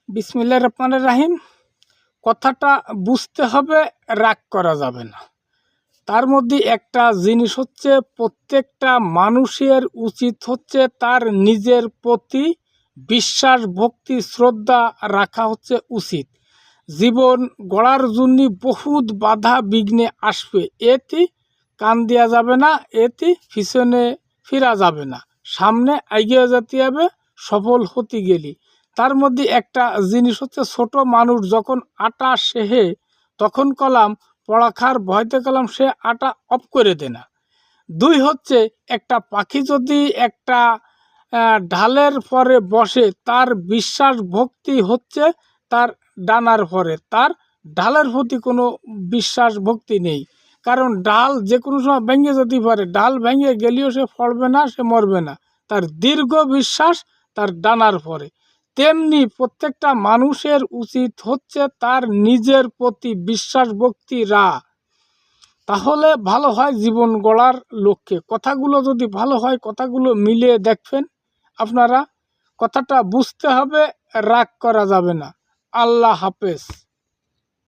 বিসমিল্লাহির রহমানির রহিম। কথাটা বুঝতে হবে, রাগ করা যাবে না। তার মধ্যে একটা জিনিস হচ্ছে, প্রত্যেকটা মানুষের উচিত হচ্ছে তার নিজের প্রতি বিশ্বাস, ভক্তি, শ্রদ্ধা রাখা হচ্ছে উচিত। জীবন গড়ার জন্য বহুত বাধা বিঘ্নে আসবে, এতে কান দেওয়া যাবে না, এতে পিছনে ফিরা যাবে না, সামনে এগিয়ে যেতে হবে সফল হতে গেলে। তার মধ্যে একটা জিনিস হচ্ছে, ছোট মানুষ যখন আটা সেহে তখন কলাম পড়াখার ভয়তে কলাম সে আটা অফ করে দে না। দুই হচ্ছে, একটা পাখি যদি একটা ঢালের পরে বসে, তার বিশ্বাস ভক্তি হচ্ছে তার ডানার পরে, তার ডালের প্রতি কোনো বিশ্বাস ভক্তি নেই। কারণ ডাল যে কোনো সময় ভেঙে যেতে পারে, ডাল ভেঙে গেলেও সে ফলবে না, সে মরবে না। তার দীর্ঘ বিশ্বাস তার ডানার পরে। তেমনি প্রত্যেকটা মানুষের উচিত হচ্ছে তার নিজের প্রতি বিশ্বাস ভক্তি তাহলে ভালো হয় জীবন গড়ার লক্ষ্যে। কথাগুলো যদি ভালো হয়, কথাগুলো মিলিয়ে দেখবেন আপনারা। কথাটা বুঝতে হবে, রাগ করা যাবে না। আল্লাহ হাফেজ।